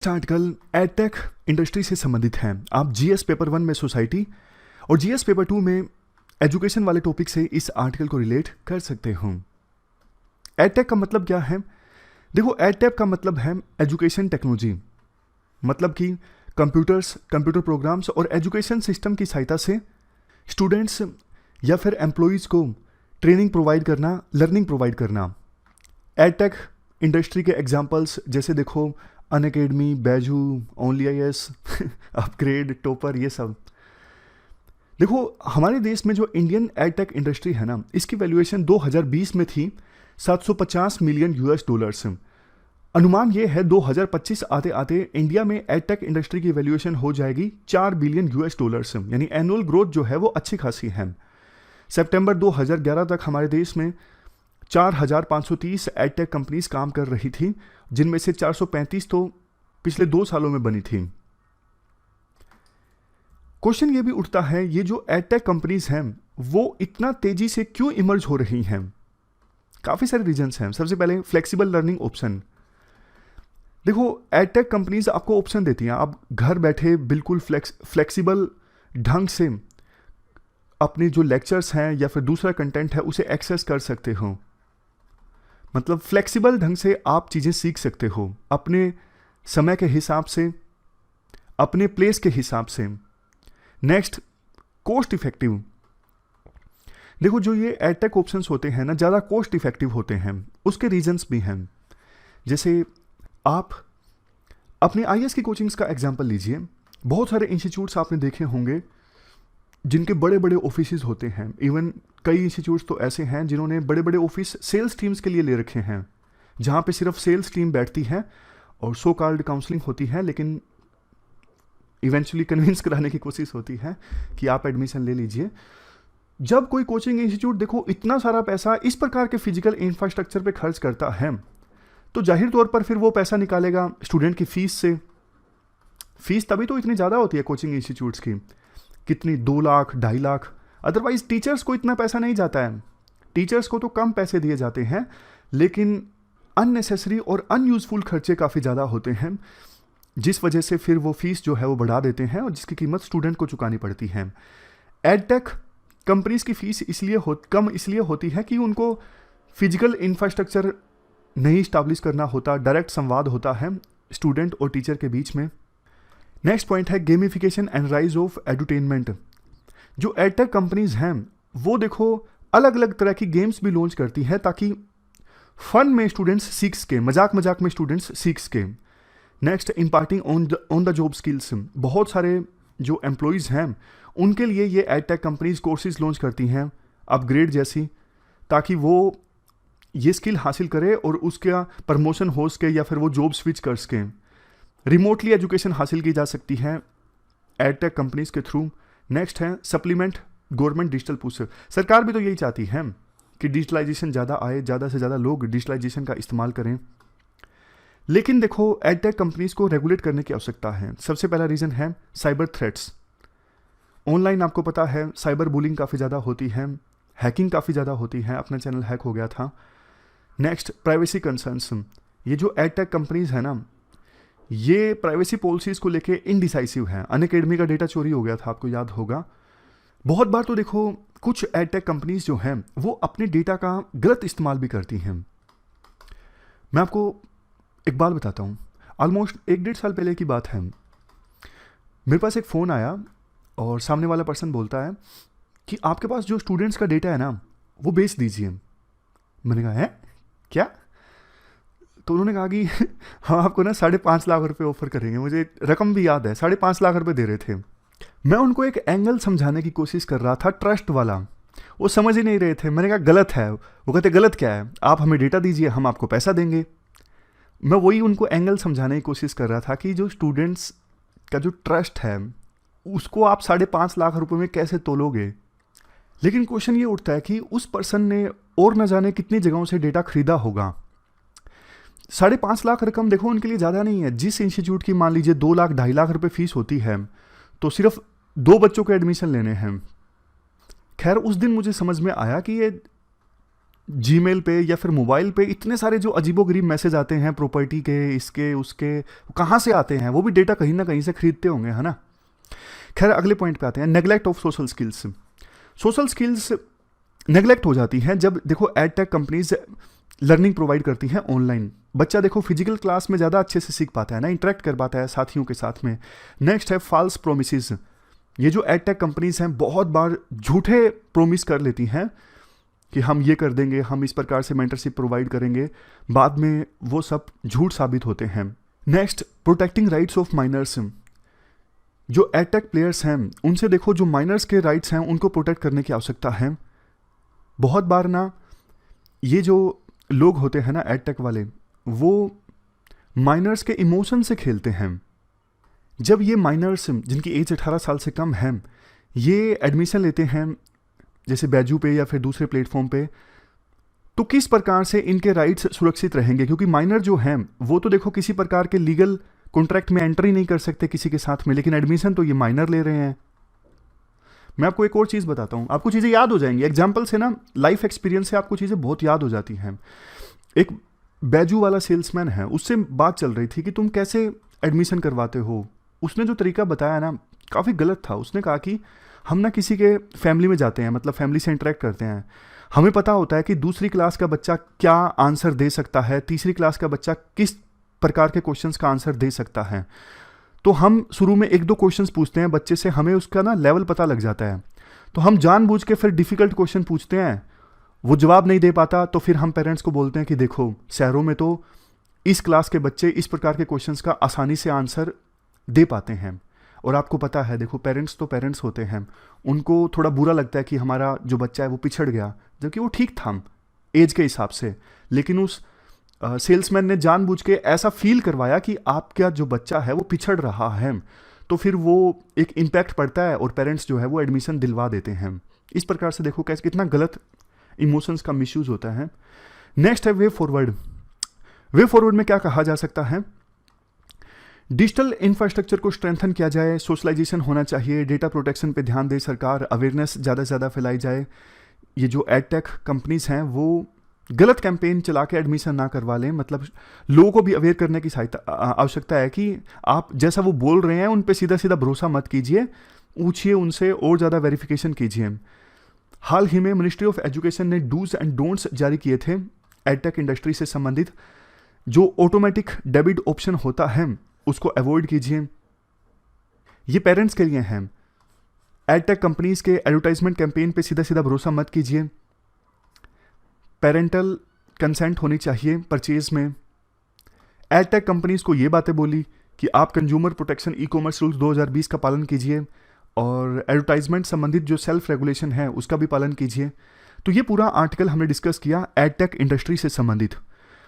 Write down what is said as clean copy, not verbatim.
Article edtech industry से संबंधित है। आप जीएस पेपर 1 में सोसाइटी और जीएस पेपर 2 में एजुकेशन वाले टॉपिक से इस आर्टिकल को रिलेट कर सकते हो। एडटेक का मतलब क्या है? देखो, एडटेक का मतलब है एजुकेशन टेक्नोलॉजी, मतलब कि कंप्यूटर्स, कंप्यूटर प्रोग्राम्स और एजुकेशन सिस्टम की सहायता से स्टूडेंट्स या फिर एम्प्लॉयज़ को ट्रेनिंग प्रोवाइड करना, लर्निंग प्रोवाइड करना। एडटेक इंडस्ट्री के एग्जांपल्स जैसे देखो Unacademy, Baiju, only IAS, upgrade, topper, ये सब। देखो, हमारे देश में जो इंडियन एडटेक इंडस्ट्री है ना, इसकी वैल्यूएशन 2020 में थी 750 मिलियन यूएस डॉलर्स। अनुमान ये है 2025 आते आते इंडिया में एडटेक इंडस्ट्री की वैल्यूएशन हो जाएगी 4 बिलियन यूएस डॉलर्स, यानी एनुअल ग्रोथ जो है वो अच्छी खासी है। सितंबर 2011 तक हमारे देश में 4,530 एडटेक कंपनीज काम कर रही थी, जिनमें से 435 तो पिछले 2 सालों में बनी थी। क्वेश्चन ये भी उठता है, ये जो एडटेक कंपनीज हैं वो इतना तेजी से क्यों इमर्ज हो रही हैं? काफ़ी सारे रीजंस हैं। सबसे पहले फ्लेक्सिबल लर्निंग ऑप्शन। देखो, एडटेक कंपनीज आपको ऑप्शन देती हैं, आप घर बैठे बिल्कुल फ्लेक्सिबल ढंग से अपने जो लेक्चर्स हैं या फिर दूसरा कंटेंट है उसे एक्सेस कर सकते हो। मतलब फ्लेक्सिबल ढंग से आप चीज़ें सीख सकते हो अपने समय के हिसाब से, अपने प्लेस के हिसाब से। Next, cost effective. देखो, जो ये एडटेक ऑप्शंस होते हैं ना, ज़्यादा कॉस्ट इफेक्टिव होते हैं। उसके रीजंस भी हैं। जैसे आप अपने आईएएस की कोचिंग्स का एग्जांपल लीजिए। बहुत सारे इंस्टीट्यूट्स आपने देखे होंगे जिनके बड़े बड़े ऑफिसेज होते हैं। इवन कई इंस्टीट्यूट्स तो ऐसे हैं जिन्होंने बड़े बड़े ऑफिस सेल्स टीम्स के लिए ले रखे हैं, जहाँ पे सिर्फ सेल्स टीम बैठती है और सो कॉल्ड काउंसलिंग होती है, लेकिन इवेंचुअली कन्विंस कराने की कोशिश होती है कि आप एडमिशन ले लीजिए। जब कोई कोचिंग इंस्टीट्यूट देखो इतना सारा पैसा इस प्रकार के फिजिकल इंफ्रास्ट्रक्चर पे खर्च करता है, तो जाहिर तौर पर फिर वो पैसा निकालेगा स्टूडेंट की फीस से। फीस तभी तो इतनी ज़्यादा होती है कोचिंग इंस्टीट्यूट्स की, कितनी 2 लाख, 2.5 लाख। अदरवाइज टीचर्स को इतना पैसा नहीं जाता है। टीचर्स को तो कम पैसे दिए जाते हैं, लेकिन अननेसेसरी और अनयूजफुल खर्चे काफ़ी ज़्यादा होते हैं, जिस वजह से फिर वो फीस जो है वो बढ़ा देते हैं और जिसकी कीमत स्टूडेंट को चुकानी पड़ती है। एडटेक कंपनीज की फीस कम इसलिए होती है कि उनको फिजिकल इंफ्रास्ट्रक्चर नहीं इस्टाब्लिश करना होता, डायरेक्ट संवाद होता है स्टूडेंट और टीचर के बीच में। नेक्स्ट पॉइंट है gamification and rise of edutainment. जो एडटेक कंपनीज हैं वो देखो अलग अलग तरह की गेम्स भी लॉन्च करती हैं ताकि फन में स्टूडेंट्स सीख सके, मजाक मजाक में स्टूडेंट्स सीख सके। Next, imparting on the job skills. बहुत सारे जो एम्प्लॉयज़ हैं उनके लिए ये एडटेक कंपनीज कोर्सेज लॉन्च करती हैं, अपग्रेड जैसी, ताकि वो ये स्किल हासिल करे और उसका प्रमोशन हो सके या फिर वो जॉब स्विच कर सकें। रिमोटली एजुकेशन हासिल की जा सकती है एडटेक कंपनीज के थ्रू। नेक्स्ट है सप्लीमेंट गवर्नमेंट डिजिटल पुश। सरकार भी तो यही चाहती है कि डिजिटलाइजेशन ज़्यादा आए, ज़्यादा से ज़्यादा लोग डिजिटलाइजेशन का इस्तेमाल करें। लेकिन देखो, एडटेक कंपनीज को रेगुलेट करने की आवश्यकता है। सबसे पहला रीज़न है साइबर थ्रेट्स। ऑनलाइन आपको पता है साइबर बुलिंग काफ़ी ज़्यादा होती है, हैकिंग काफ़ी ज़्यादा होती है। अपना चैनल हैक हो गया था। Next, privacy concerns. ये जो एडटेक कंपनीज है ना, ये प्राइवेसी पॉलिसीज़ को लेके इनडिसाइसिव है। अनअकैडमी का डेटा चोरी हो गया था, आपको याद होगा। बहुत बार तो देखो कुछ एडटेक कंपनीज जो हैं वो अपने डेटा का गलत इस्तेमाल भी करती हैं। मैं आपको एक बात बताता हूँ। ऑलमोस्ट 1-1.5 साल पहले की बात है। मेरे पास एक फ़ोन आया और सामने वाला पर्सन बोलता है कि आपके पास जो स्टूडेंट्स का डेटा है ना वो बेच दीजिए। मैंने कहा, है क्या? तो उन्होंने कहा कि हम आपको ना 5.5 लाख रुपए ऑफर करेंगे। मुझे रकम भी याद है, 5.5 लाख रुपए दे रहे थे। मैं उनको एक एंगल समझाने की कोशिश कर रहा था, ट्रस्ट वाला। वो समझ ही नहीं रहे थे। मैंने कहा गलत है। वो कहते गलत क्या है, आप हमें डेटा दीजिए, हम आपको पैसा देंगे। मैं वही उनको एंगल समझाने की कोशिश कर रहा था कि जो स्टूडेंट्स का जो ट्रस्ट है उसको आप 5.5 लाख रुपए में कैसे तोलोगे। लेकिन क्वेश्चन ये उठता है कि उस पर्सन ने और न जाने कितनी जगहों से डेटा खरीदा होगा। 5.5 लाख रकम देखो उनके लिए ज़्यादा नहीं है। जिस इंस्टीट्यूट की मान लीजिए 2 लाख, 2.5 लाख रुपए फीस होती है, तो सिर्फ 2 बच्चों के एडमिशन लेने हैं। खैर, उस दिन मुझे समझ में आया कि ये जीमेल पे या फिर मोबाइल पे इतने सारे जो अजीबोगरीब मैसेज आते हैं प्रॉपर्टी के, इसके उसके, कहाँ से आते हैं? वो भी डेटा कहीं ना कहीं से खरीदते होंगे, है ना। खैर अगले पॉइंट पे आते हैं, neglect of social skills. Social skills neglect हो जाती हैं जब देखो ed tech companies learning provide करती हैं ऑनलाइन। बच्चा देखो फिजिकल क्लास में ज़्यादा अच्छे से सीख पाता है ना, इंटरेक्ट कर पाता है साथियों के साथ में। नेक्स्ट है फॉल्स प्रोमिसेस। ये जो एड टेक कंपनीज हैं बहुत बार झूठे प्रोमिस कर लेती हैं कि हम ये कर देंगे, हम इस प्रकार से मेंटरशिप प्रोवाइड करेंगे, बाद में वो सब झूठ साबित होते हैं। Next, protecting rights of minors. जो एड टेक प्लेयर्स हैं उनसे देखो जो माइनर्स के राइट्स हैं उनको प्रोटेक्ट करने की आवश्यकता है। बहुत बार ना ये जो लोग होते हैं ना एड टेक वाले, वो माइनर्स के इमोशन से खेलते हैं। जब ये माइनर्स जिनकी एज 18 साल से कम है ये एडमिशन लेते हैं जैसे बैजू पे या फिर दूसरे प्लेटफॉर्म पे, तो किस प्रकार से इनके राइट्स सुरक्षित रहेंगे? क्योंकि माइनर जो हैं वो तो देखो किसी प्रकार के लीगल कॉन्ट्रैक्ट में एंटर ही नहीं कर सकते किसी के साथ में, लेकिन एडमिशन तो ये माइनर ले रहे हैं। मैं आपको एक और चीज़ बताता हूँ, आपको चीज़ें याद हो जाएंगी। एग्जाम्पल से ना, लाइफ एक्सपीरियंस से आपको चीज़ें बहुत याद हो जाती हैं। एक बैजू वाला सेल्समैन है, उससे बात चल रही थी कि तुम कैसे एडमिशन करवाते हो। उसने जो तरीका बताया ना काफ़ी गलत था। उसने कहा कि हम ना किसी के फैमिली में जाते हैं, मतलब फैमिली से इंटरेक्ट करते हैं, हमें पता होता है कि दूसरी क्लास का बच्चा क्या आंसर दे सकता है, तीसरी क्लास का बच्चा किस प्रकार के क्वेश्चंस का आंसर दे सकता है। तो हम शुरू में एक दो क्वेश्चंस पूछते हैं बच्चे से, हमें उसका ना लेवल पता लग जाता है, तो हम जानबूझ के फिर डिफ़िकल्ट क्वेश्चन पूछते हैं, वो जवाब नहीं दे पाता, तो फिर हम पेरेंट्स को बोलते हैं कि देखो शहरों में तो इस क्लास के बच्चे इस प्रकार के क्वेश्चंस का आसानी से आंसर दे पाते हैं। और आपको पता है देखो पेरेंट्स तो पेरेंट्स होते हैं, उनको थोड़ा बुरा लगता है कि हमारा जो बच्चा है वो पिछड़ गया, जबकि वो ठीक था एज के हिसाब से। लेकिन उस सेल्समैन ने जानबूझ के ऐसा फील करवाया कि आपका जो बच्चा है वो पिछड़ रहा है, तो फिर वो एक इम्पैक्ट पड़ता है और पेरेंट्स जो है वो एडमिशन दिलवा देते हैं। इस प्रकार से देखो कैसे कितना गलत इमोशंस का मिसयूज होता है। नेक्स्ट है वे फॉरवर्ड। वे फॉरवर्ड में क्या कहा जा सकता है? डिजिटल इंफ्रास्ट्रक्चर को स्ट्रेंथन किया जाए, सोशलाइजेशन होना चाहिए, डेटा प्रोटेक्शन पे ध्यान दे सरकार, अवेयरनेस ज़्यादा से ज़्यादा फैलाई जाए। ये जो एड टेक कंपनीज हैं वो गलत कैंपेन चला के एडमिशन ना करवा लें, मतलब लोगों को भी अवेयर करने की आवश्यकता है कि आप जैसा वो बोल रहे हैं उन पे सीधा सीधा भरोसा मत कीजिए, पूछिए उनसे और ज़्यादा वेरिफिकेशन कीजिए। हाल ही में मिनिस्ट्री ऑफ एजुकेशन ने डूज एंड डोंट्स जारी किए थे एड टेक इंडस्ट्री से संबंधित। जो ऑटोमेटिक डेबिट ऑप्शन होता है उसको अवॉइड कीजिए। ये पेरेंट्स के लिए हैं। एड टेक कंपनीज के एडवर्टाइजमेंट कैंपेन पे सीधा सीधा भरोसा मत कीजिए। पेरेंटल कंसेंट होनी चाहिए परचेज में। एड टेक कंपनीज को ये बातें बोली कि आप consumer protection e commerce rules 2020 का पालन कीजिए और एडवर्टाइजमेंट संबंधित जो सेल्फ रेगुलेशन है उसका भी पालन कीजिए। तो ये पूरा आर्टिकल हमने डिस्कस किया एड टेक इंडस्ट्री से संबंधित।